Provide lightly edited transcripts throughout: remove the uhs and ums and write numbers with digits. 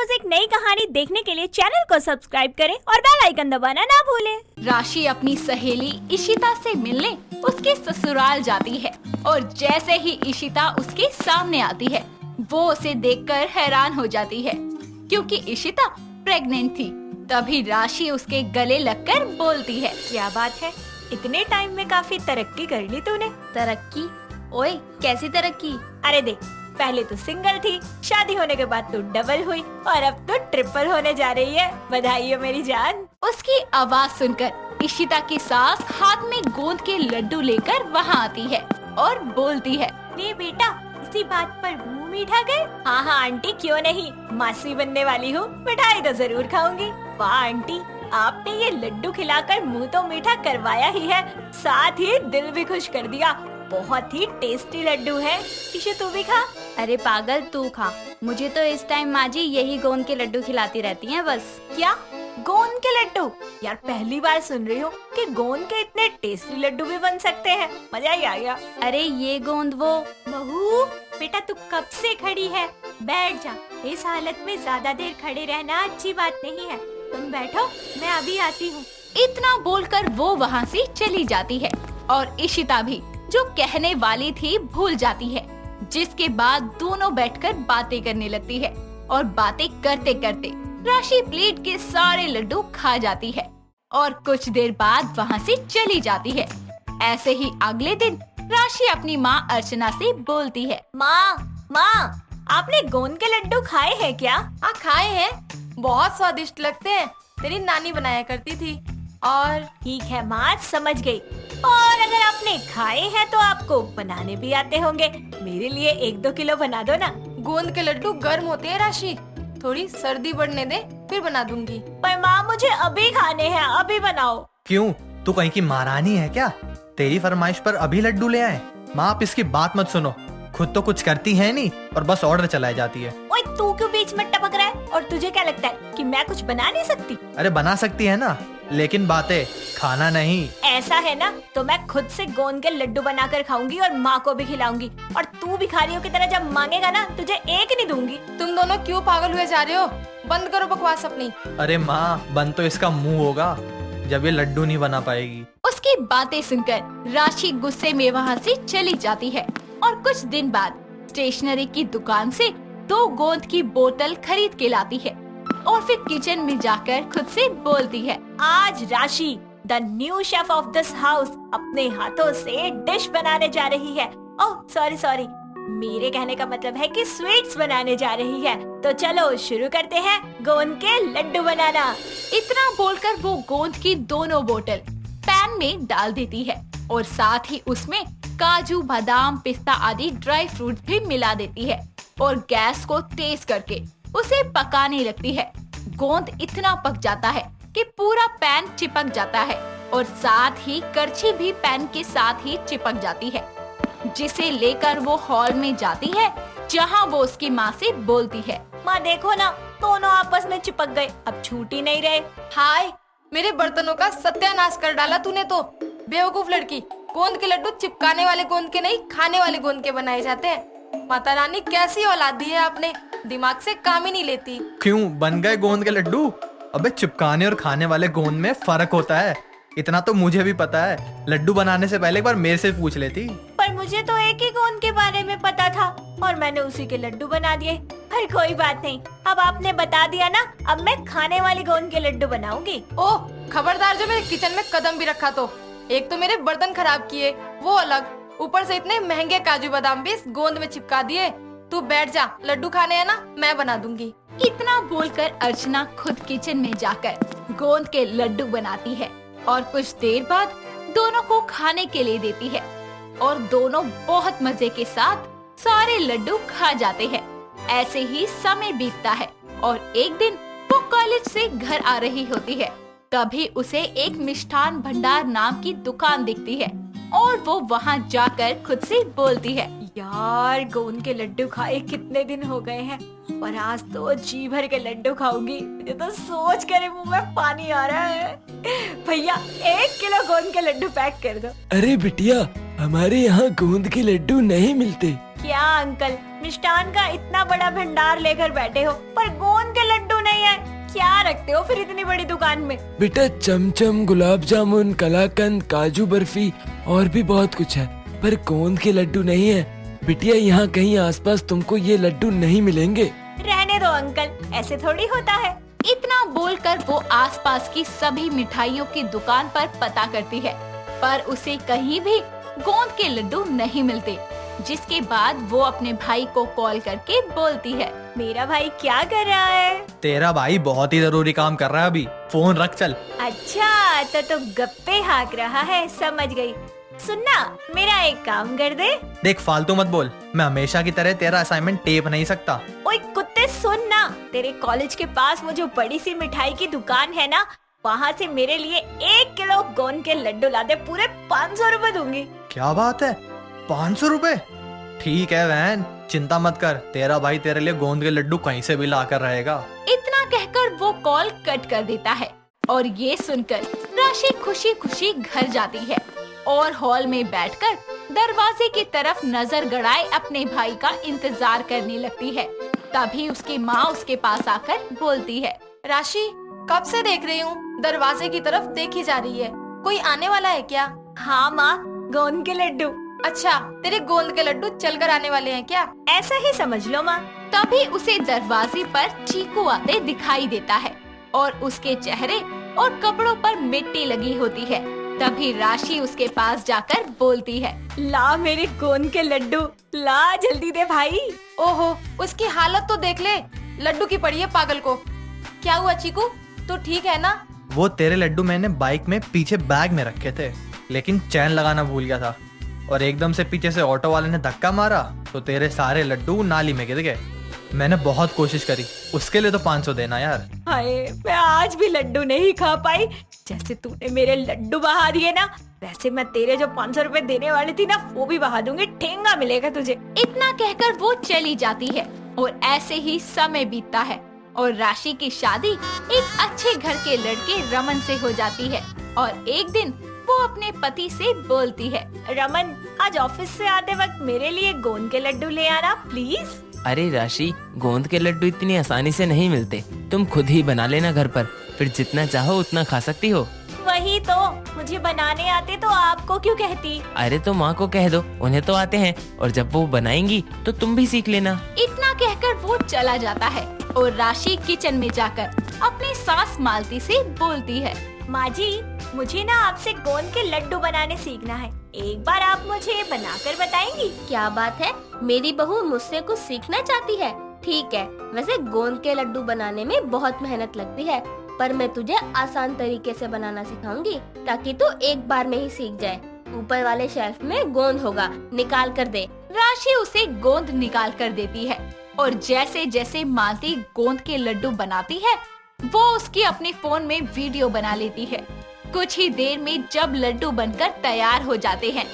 रोज एक नई कहानी देखने के लिए चैनल को सब्सक्राइब करें और बेल आइकन दबाना ना भूलें। राशि अपनी सहेली इशिता से मिलने उसके ससुराल जाती है और जैसे ही इशिता उसके सामने आती है वो उसे देखकर हैरान हो जाती है क्योंकि इशिता प्रेग्नेंट थी। तभी राशि उसके गले लगकर बोलती है, क्या बात है, इतने टाइम में काफी तरक्की कर ली तूने। तरक्की? ओए कैसी तरक्की? अरे देख, पहले तो सिंगल थी, शादी होने के बाद तो डबल हुई और अब तो ट्रिपल होने जा रही है। बधाई हो मेरी जान। उसकी आवाज सुनकर इशिता की सास हाथ में गोंद के लड्डू लेकर वहाँ आती है और बोलती है, नहीं बेटा, इसी बात पर मुंह मीठा कर। हाँ हाँ आंटी, क्यों नहीं, मासी बनने वाली हूँ, मिठाई तो जरूर खाऊंगी। वाह आंटी, आपने ये लड्डू खिलाकर मुंह तो मीठा करवाया ही है, साथ ही दिल भी खुश कर दिया। बहुत ही टेस्टी लड्डू है, इसे तू भी खा। अरे पागल, तू खा। मुझे तो इस टाइम माँ जी यही गोंद के लड्डू खिलाती रहती हैं बस। क्या गोंद के लड्डू? यार पहली बार सुन रही हूँ कि गोंद के इतने टेस्टी लड्डू भी बन सकते हैं, मजा ही आ गया। अरे ये गोंद वो। बहू बेटा, तू कब से खड़ी है? बैठ जा, इस हालत में ज्यादा देर खड़े रहना अच्छी बात नहीं है। तुम बैठो, मैं अभी आती हूँ। इतना बोलकर वो वहाँ से चली जाती है और इशिता भी जो कहने वाली थी भूल जाती है, जिसके बाद दोनों बैठकर बातें करने लगती है और बातें करते करते राशि प्लेट के सारे लड्डू खा जाती है और कुछ देर बाद वहाँ से चली जाती है। ऐसे ही अगले दिन राशि अपनी माँ अर्चना से बोलती है, माँ, आपने गोंद के लड्डू खाए हैं क्या? हाँ खाए हैं, बहुत स्वादिष्ट लगते हैं, तेरी नानी बनाया करती थी। और ठीक है माँ, समझ गई। और अगर आपने खाए हैं तो आपको बनाने भी आते होंगे, मेरे लिए 1-2 किलो बना दो ना। गोंद के लड्डू गर्म होते हैं राशि, थोड़ी सर्दी बढ़ने दे फिर बना दूंगी। पर माँ मुझे अभी खाने हैं, अभी बनाओ। क्यों, तू कहीं की महारानी है क्या? तेरी फरमाइश पर अभी लड्डू ले आए? माँ आप इसकी बात मत सुनो, खुद तो कुछ करती है नहीं और बस ऑर्डर चलाई जाती है। ओए तू क्यों बीच में टपक रहा है? और तुझे क्या लगता है कि मैं कुछ बना नहीं सकती? अरे बना सकती है ना, लेकिन बातें खाना नहीं। ऐसा है ना, तो मैं खुद से गोंद के लड्डू बनाकर खाऊंगी और माँ को भी खिलाऊंगी। और तू भिखारियों की तरह जब मांगेगा ना, तुझे एक नहीं दूंगी। तुम दोनों क्यों पागल हुए जा रहे हो? बंद करो बकवास अपनी। अरे माँ, बंद तो इसका मुंह होगा जब ये लड्डू नहीं बना पाएगी। उसकी बातें सुनकर राशि गुस्से में वहाँ से चली जाती है और कुछ दिन बाद स्टेशनरी की दुकान से 2 गोंद की बोतल खरीद के लाती है और फिर किचन में जाकर खुद से बोलती है, आज राशि the new chef of this house अपने हाथों से डिश बनाने जा रही है। ओह सॉरी, मेरे कहने का मतलब है कि स्वीट्स बनाने जा रही है। तो चलो शुरू करते हैं गोंद के लड्डू बनाना। इतना बोलकर वो गोंद की दोनों बोतल पैन में डाल देती है और साथ ही उसमें काजू, बादाम, पिस्ता आदि ड्राई फ्रूट भी मिला देती है और गैस को तेज करके उसे पकाने लगती है। गोंद इतना पक जाता है कि पूरा पैन चिपक जाता है और साथ ही करछी भी पैन के साथ ही चिपक जाती है, जिसे लेकर वो हॉल में जाती है जहां वो उसकी माँ से बोलती है, माँ देखो ना, दोनों आपस में चिपक गए, अब छूट ही नहीं रहे। हाय, मेरे बर्तनों का सत्यानाश कर डाला तूने तो। बेवकूफ लड़की, गोंद के लड्डू चिपकाने वाले गोंद के नहीं, खाने वाले गोंद के बनाए जाते हैं। माता रानी कैसी औलाद दी है आपने, दिमाग से काम ही नहीं लेती। क्यों, बन गए गोंद के लड्डू? अबे चिपकाने और खाने वाले गोंद में फर्क होता है, इतना तो मुझे भी पता है। लड्डू बनाने से पहले एक बार मेरे से पूछ लेती। पर मुझे तो एक ही गोंद के बारे में पता था और मैंने उसी के लड्डू बना दिए। पर कोई बात नहीं, अब आपने बता दिया ना, अब मैं खाने वाली गोंद के लड्डू बनाऊंगी। ओह खबरदार, जो मेरे किचन में कदम भी रखा तो। एक तो मेरे बर्तन खराब किए, वो अलग, ऊपर से इतने महंगे काजू बादाम भी इस गोंद में चिपका दिए। तू बैठ जा, लड्डू खाने है ना, मैं बना दूंगी। इतना बोलकर अर्चना खुद किचन में जाकर गोंद के लड्डू बनाती है और कुछ देर बाद दोनों को खाने के लिए देती है और दोनों बहुत मजे के साथ सारे लड्डू खा जाते हैं। ऐसे ही समय बीतता है और एक दिन वो कॉलेज से घर आ रही होती है। तभी उसे एक मिष्ठान भंडार नाम की दुकान दिखती है और वो वहाँ जाकर खुद से बोलती है, यार गोंद के लड्डू खाए कितने दिन हो गए हैं और आज तो जी भर के लड्डू खाऊंगी। मुझे तो सोच कर मुंह में पानी आ रहा है। भैया 1 किलो गोंद के लड्डू पैक कर दो। अरे बिटिया, हमारे यहाँ गोंद के लड्डू नहीं मिलते। क्या अंकल, मिष्ठान का इतना बड़ा भंडार लेकर बैठे हो पर गोंद के लड्डू क्या रखते हो फिर इतनी बड़ी दुकान में? बेटा चमचम, गुलाब जामुन, कलाकंद, काजू बर्फी और भी बहुत कुछ है, पर गोंद के लड्डू नहीं है। बिटिया यहाँ कहीं आसपास तुमको ये लड्डू नहीं मिलेंगे। रहने दो अंकल, ऐसे थोड़ी होता है। इतना बोलकर वो आसपास की सभी मिठाइयों की दुकान पर पता करती है, पर उसे कहीं भी गोंद के लड्डू नहीं मिलते। जिसके बाद वो अपने भाई को कॉल करके बोलती है, मेरा भाई क्या कर रहा है? तेरा भाई बहुत ही जरूरी काम कर रहा है अभी, फोन रख चल। अच्छा तो गप्पे हाँक रहा है, समझ गई। सुनना, मेरा एक काम कर दे। देख फालतू मत बोल, मैं हमेशा की तरह तेरा असाइनमेंट टेप नहीं सकता। ओए कुत्ते सुन ना, तेरे कॉलेज के पास वो जो बड़ी सी मिठाई की दुकान है ना, वहाँ से मेरे लिए 1 किलो गोंद के लड्डू ला दे, पूरे 500 रुपए दूंगी। क्या बात है, 500 रुपए? ठीक है वैन, चिंता मत कर, तेरा भाई तेरे लिए गोंद के लड्डू कहीं से भी ला कर रहेगा। इतना कहकर वो कॉल कट कर देता है और ये सुनकर राशि खुशी खुशी घर जाती है और हॉल में बैठकर दरवाजे की तरफ नजर गड़ाए अपने भाई का इंतजार करने लगती है। तभी उसकी माँ उसके पास आकर बोलती है, राशि कब से देख रही हूँ, दरवाजे की तरफ देखी जा रही है, कोई आने वाला है क्या? हाँ माँ, गोंद के लड्डू। अच्छा, तेरे गोंद के लड्डू चलकर आने वाले हैं क्या? ऐसा ही समझ लो माँ। तभी उसे दरवाजे पर चीकू आते दिखाई देता है और उसके चेहरे और कपड़ों पर मिट्टी लगी होती है। तभी राशि उसके पास जाकर बोलती है, ला मेरे गोंद के लड्डू, ला जल्दी दे भाई। ओहो, उसकी हालत तो देख ले, लड्डू की पड़ी है पागल को। क्या हुआ चीकू, तू ठीक है ना? वो तेरे लड्डू मैंने बाइक में पीछे बैग में रखे थे, लेकिन चैन लगाना भूल गया था और एकदम से पीछे से ऑटो वाले ने धक्का मारा तो तेरे सारे लड्डू नाली में गिर गए। मैंने बहुत कोशिश करी, उसके लिए तो 500 देना यार। हाय, मैं आज भी लड्डू नहीं खा पाई। जैसे तूने मेरे लड्डू बहा दिए ना, वैसे मैं तेरे जो 500 रुपए देने वाली थी ना, वो भी बहा दूंगी, ठेंगा मिलेगा तुझे। इतना कहकर वो चली जाती है और ऐसे ही समय बीतता है और राशि की शादी एक अच्छे घर के लड़के रमन से हो जाती है। और एक दिन वो अपने पति से बोलती है, रमन, आज ऑफिस से आते वक्त मेरे लिए गोंद के लड्डू ले आना प्लीज। अरे राशि, गोंद के लड्डू इतनी आसानी से नहीं मिलते, तुम खुद ही बना लेना घर पर, फिर जितना चाहो उतना खा सकती हो। वही तो, मुझे बनाने आते तो आपको क्यों कहती? अरे तो माँ को कह दो, उन्हें तो आते हैं, और जब वो बनाएंगी तो तुम भी सीख लेना। इतना कहकर वो चला जाता है और राशि किचन में जाकर अपनी सास मालती से बोलती है, माँ जी, मुझे ना आपसे गोंद के लड्डू बनाने सीखना है, एक बार आप मुझे बनाकर बताएंगी? क्या बात है, मेरी बहू मुझसे कुछ सीखना चाहती है। ठीक है, वैसे गोंद के लड्डू बनाने में बहुत मेहनत लगती है, पर मैं तुझे आसान तरीके से बनाना सिखाऊंगी ताकि तू एक बार में ही सीख जाए। ऊपर वाले शेल्फ में गोंद होगा, निकाल कर दे। राशि उसे गोंद निकाल कर देती है और जैसे जैसे मालती गोंद के लड्डू बनाती है, वो उसकी अपने फोन में वीडियो बना लेती है। कुछ ही देर में जब लड्डू बनकर तैयार हो जाते हैं,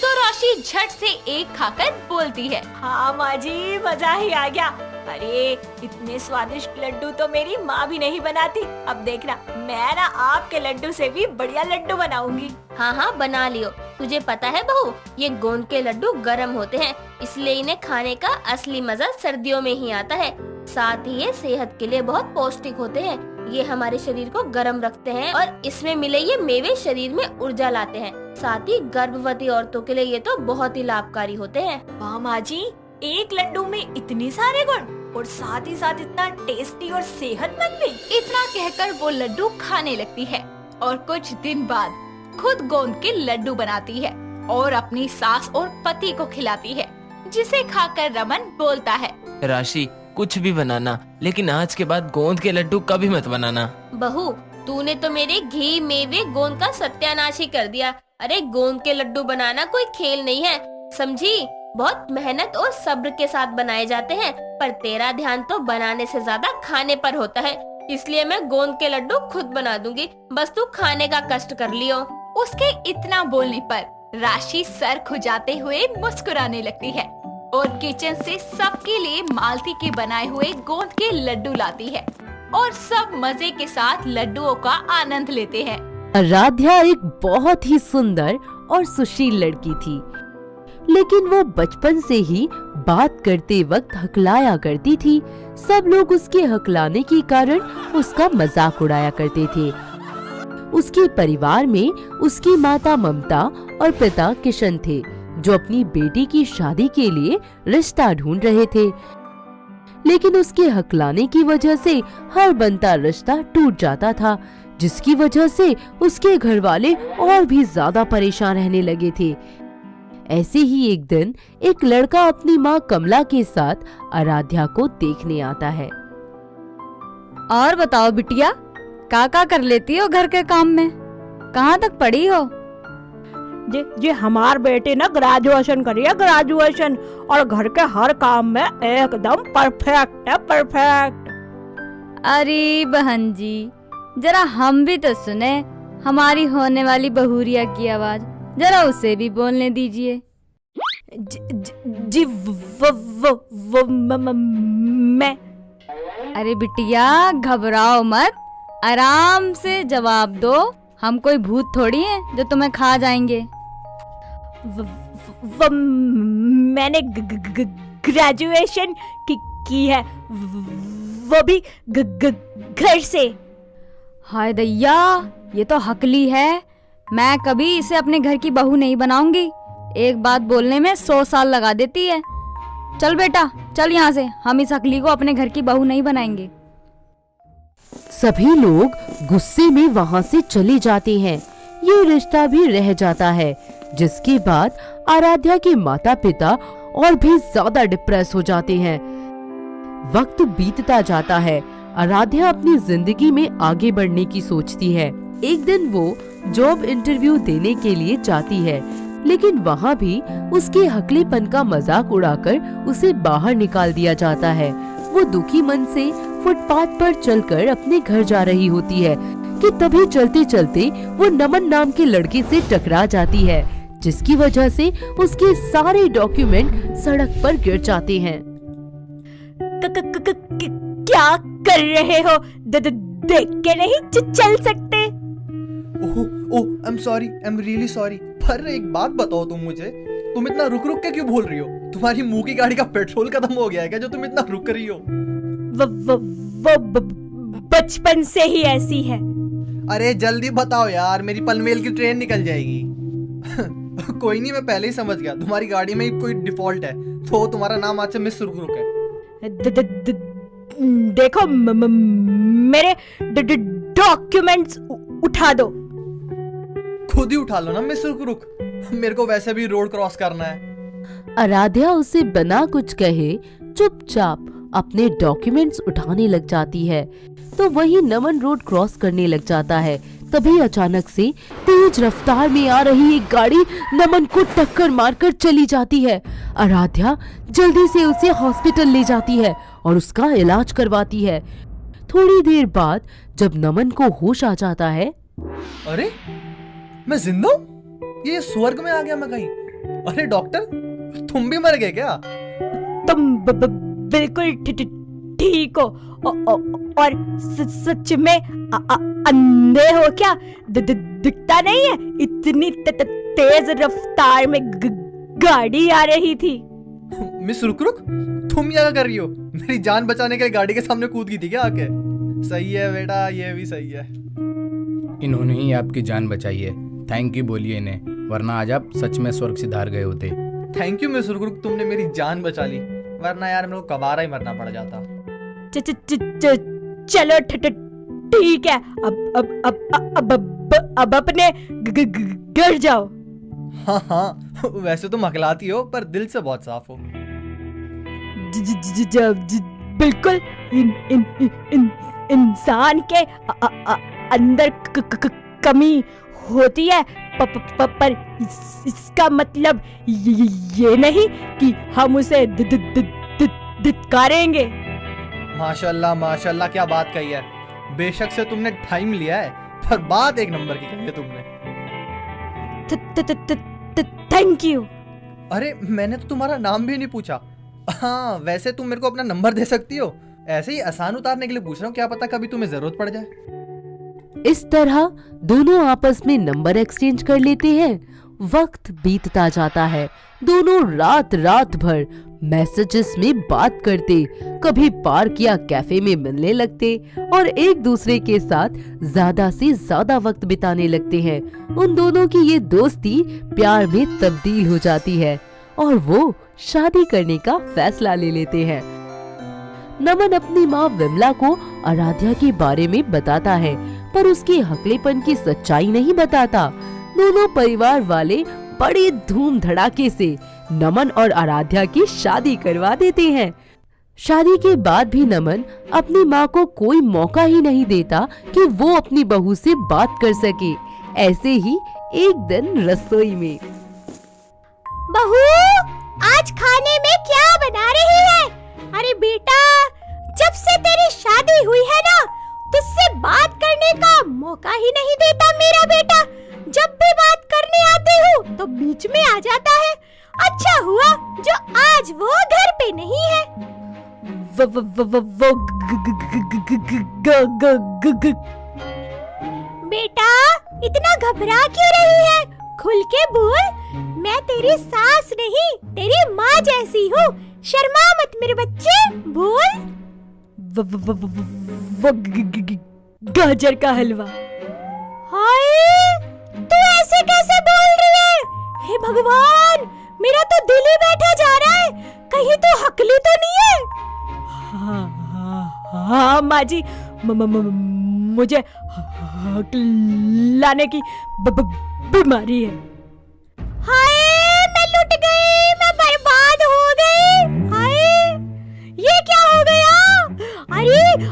तो राशि झट से एक खाकर बोलती है, हाँ माँ जी, मजा ही आ गया। अरे इतने स्वादिष्ट लड्डू तो मेरी माँ भी नहीं बनाती। अब देखना, मैं ना आपके लड्डू से भी बढ़िया लड्डू बनाऊंगी। हाँ हाँ, बना लियो। तुझे पता है बहू, ये गोंद के लड्डू गर्म होते हैं, इसलिए इन्हें खाने का असली मजा सर्दियों में ही आता है। साथ ही ये सेहत के लिए बहुत पौष्टिक होते हैं। ये हमारे शरीर को गर्म रखते हैं और इसमें मिले ये मेवे शरीर में ऊर्जा लाते हैं। साथ ही गर्भवती औरतों के लिए ये तो बहुत ही लाभकारी होते हैं। वाह माँ जी, एक लड्डू में इतने सारे गुण और साथ ही साथ इतना टेस्टी और सेहतमंद भी। इतना कहकर वो लड्डू खाने लगती है और कुछ दिन बाद खुद गोंद के लड्डू बनाती है और अपनी सास और पति को खिलाती है, जिसे खाकर रमन बोलता है, राशि, कुछ भी बनाना, लेकिन आज के बाद गोंद के लड्डू कभी मत बनाना। बहू, तूने तो मेरे घी मेवे गोंद का सत्यानाश ही कर दिया। अरे गोंद के लड्डू बनाना कोई खेल नहीं है, समझी? बहुत मेहनत और सब्र के साथ बनाए जाते हैं, पर तेरा ध्यान तो बनाने से ज्यादा खाने पर होता है, इसलिए मैं गोंद के लड्डू खुद बना दूंगी, बस तू खाने का कष्ट कर लियो। उसके इतना बोलने पर राशि सर खुजाते हुए मुस्कुराने लगती है और किचन से सबके लिए मालती के बनाए हुए गोंद के लड्डू लाती है और सब मजे के साथ लड्डुओं का आनंद लेते हैं। आराध्या एक बहुत ही सुंदर और सुशील लड़की थी, लेकिन वो बचपन से ही बात करते वक्त हकलाया करती थी। सब लोग उसके हकलाने के कारण उसका मजाक उड़ाया करते थे। उसके परिवार में उसकी माता ममता और पिता किशन थे, जो अपनी बेटी की शादी के लिए रिश्ता ढूंढ रहे थे। लेकिन उसके हकलाने की वजह से हर बनता रिश्ता टूट जाता था, जिसकी वजह से उसके घर वाले और भी ज्यादा परेशान रहने लगे थे। ऐसे ही एक दिन एक लड़का अपनी माँ कमला के साथ आराध्या को देखने आता है। और बताओ बिटिया, का कर लेती हो घर के काम में? कहाँ तक पढ़ी हो? जी हमार बेटी ने ग्रेजुएशन करी है, ग्रेजुएशन, और घर के हर काम में एकदम परफेक्ट है, परफेक्ट। अरे बहन जी, जरा हम भी तो सुने हमारी होने वाली बहुरिया की आवाज, जरा उसे भी बोलने दीजिए। जी वो मैं। अरे बिटिया घबराओ मत, आराम से जवाब दो। हम कोई भूत थोड़ी हैं जो तुम्हें खा जाएंगे। वो मैंने ग्रेजुएशन की है, वो भी घर से। हाय दैया, ये तो हकली है। मैं कभी इसे अपने घर की बहू नहीं बनाऊंगी। एक बात बोलने में 100 साल लगा देती है। चल बेटा, चल यहाँ से, हम इस हकली को अपने घर की बहू नहीं बनाएंगे। सभी लोग गुस्से में वहाँ से चले जाते हैं। ये रिश्ता भी रह जाता है, जिसके बाद आराध्या के माता पिता और भी ज्यादा डिप्रेस हो जाते हैं। वक्त बीतता जाता है। आराध्या अपनी जिंदगी में आगे बढ़ने की सोचती है। एक दिन वो जॉब इंटरव्यू देने के लिए जाती है, लेकिन वहाँ भी उसके हकलेपन का मजाक उड़ाकर उसे बाहर निकाल दिया जाता है। वो दुखी मन से फुटपाथ पर चलकर अपने घर जा रही होती है कि तभी चलते चलते वो नमन नाम के लड़के से टकरा जाती है, जिसकी वजह से उसके सारे डॉक्यूमेंट सड़क पर गिर जाते हैं। क्या कर रहे हो? देख के नहीं चल सकते? Oh I am sorry, I am really sorry. पर एक बात बताओ तुम मुझे, तुम इतना रुक रुक के क्यों बोल रही हो? तुम्हारी मुंह की गाड़ी का पेट्रोल खत्म हो गया है क्या जो तुम इतना रुक रही हो? वो बचपन से ही ऐसी है। अरे जल्दी बताओ यार, मेरी पनवेल की ट्रेन निकल जाएगी। कोई नहीं, मैं पहले ही समझ गया तुम्हारी गाड़ी में कोई डिफॉल्ट है, तो तुम्हारा नाम आज से मिस रुक रुक है। देखो मेरे डॉक्यूमेंट्स उठा दो। खुद ही उठा लो ना मिस रुक रुक, मेरे को वैसे भी रोड क्रॉस करना है। आराध्या उसे बिना कुछ कहे चुपचाप अपने डॉक्यूमेंट्स उठाने लग जाती है, तो वही नमन रोड क्रॉस करने लग जाता है। तभी अचानक से तेज रफ्तार में आ रही एक गाड़ी नमन को टक्कर मारकर चली जाती है। आराध्या जल्दी से उसे हॉस्पिटल ले जाती है और उसका इलाज करवाती है। थोड़ी देर बाद जब नमन को होश आ जाता है, अरे मैं जिंदा हूँ? ये स्वर्ग में आ गया मैं कहीं? अरे डॉक्टर, तुम भी मर गए क्या? तुम बिल्कुल ठीक हो और सच में अंधे हो क्या? दिखता नहीं है? इतनी तेज रफ्तार में गाड़ी आ रही थी। मिस रुक रुक, तुम क्या कर रही हो? मेरी जान बचाने के लिए गाड़ी के सामने कूद गई थी क्या आके? सही है बेटा, ये भी सही है। इन्होंने ही आपकी जान बचाई है, थैंक यू बोलिए इन्हें, वरना आज आप सच में स्वर्ग सिधार गए होते। थैंक यू मिस रुक रुक, तुमने मेरी जान बचा ली, वरना यार मेरे को कबारा ही मरना पड़ जाता। चलो ठीक है, अब अपने घर जाओ। हाँ, वैसे तुम हकलाती हो पर दिल से बहुत साफ हो। बिल्कुल, इंसान के अंदर कमी होती है, पर इसका मतलब ये नहीं कि हम उसे धिक्कारेंगे। माशाल्लाह माशाल्लाह, क्या बात कही है। बेशक से तुमने टाइम लिया है, पर बात एक नंबर की कही है तुमने। Thank you. अरे मैंने तो तुम्हारा नाम भी नहीं पूछा। हाँ, वैसे तुम मेरे को अपना नंबर दे सकती हो, ऐसे ही आसान उतारने के लिए पूछ रहा हूँ, क्या पता कभी तुम्हें जरूरत पड़ जाए। इस तरह दोनों आपस में नंबर एक्सचेंज कर लेते हैं। वक्त बीतता जाता है। दोनों रात भर मैसेजेस में बात करते, कभी पार्क या कैफे में मिलने लगते और एक दूसरे के साथ ज्यादा से ज्यादा वक्त बिताने लगते हैं। उन दोनों की ये दोस्ती प्यार में तब्दील हो जाती है और वो शादी करने का फैसला ले लेते हैं। नमन अपनी माँ विमला को आराध्या के बारे में बताता है, पर उसके हकलेपन की सच्चाई नहीं बताता। दोनों परिवार वाले बड़े धूम धड़ाके से नमन और आराध्या की शादी करवा देते हैं। शादी के बाद भी नमन अपनी माँ को कोई मौका ही नहीं देता कि वो अपनी बहू से बात कर सके। ऐसे ही एक दिन रसोई में, बहू, आज खाने में क्या बना रही है? अरे बेटा, जब से तेरी शादी हुई है ना, तुझसे बात करने का मौका ही नहीं देता मेरा बेटा। जब भी बात करने आती हूँ तो बीच में आ जाता है। अच्छा हुआ जो आज वो घर पे नहीं है। बेटा, इतना घबरा क्यों रही है? खुल के बोल। मैं तेरी सास नहीं, तेरी माँ जैसी हूँ। शर्मा मत मेरे बच्चे, बोल। गाजर का हलवा। हाय, तू ऐसे कैसे बोल रही है? हे भगवान, मेरा तो दिल ही बैठा जा रहा है। कहीं तो हकली तो नहीं है? हाँ माँ जी, मुझे लाने की बीमारी है। हाय, मैं लुट गई, मैं बर्बाद हो गई। हाय, ये क्या हो गया?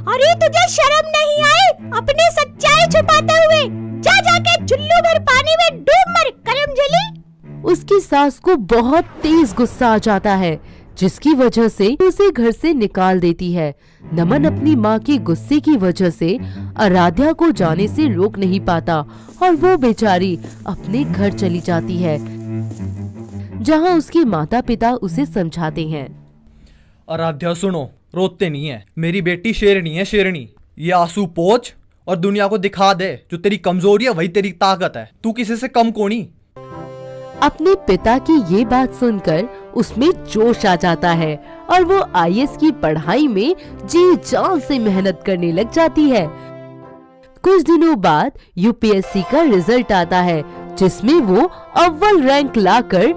अरे तुझे शर्म नहीं आई अपनी सच्चाई छुपाते हुए? जा जाके चुल्लू भर पानी में डूब मर, करम जली। उसकी सास को बहुत तेज गुस्सा आ जाता है, जिसकी वजह से उसे घर से निकाल देती है। नमन अपनी माँ के गुस्से की वजह से आराध्या को जाने से रोक नहीं पाता और वो बेचारी अपने घर चली जाती है, जहाँ उसके माता पिता उसे समझाते हैं। आराध्या सुनो, रोते नहीं है। मेरी बेटी शेरनी है, शेरनी। ये आंसू पोंछ और दुनिया को दिखा दे, जो तेरी कमजोरी है वही तेरी ताकत है। तू किसी से कम कोनी। अपने पिता की ये बात सुनकर उसमें जोश आ जाता है और वो आईएएस की पढ़ाई में जी जान से मेहनत करने लग जाती है। कुछ दिनों बाद यूपीएससी का रिजल्ट आता है, जिसमें वो अव्वल रैंक लाकर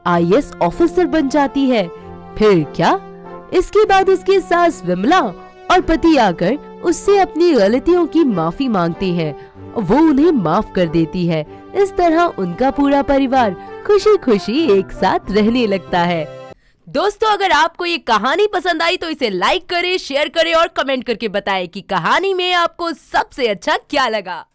आईएएस ऑफिसर बन जाती है। फिर क्या, इसके बाद उसकी सास विमला और पति आकर उससे अपनी गलतियों की माफी मांगती हैं। वो उन्हें माफ कर देती है। इस तरह उनका पूरा परिवार खुशी खुशी एक साथ रहने लगता है। दोस्तों, अगर आपको ये कहानी पसंद आई तो इसे लाइक करें, शेयर करें और कमेंट करके बताएं कि कहानी में आपको सबसे अच्छा क्या लगा।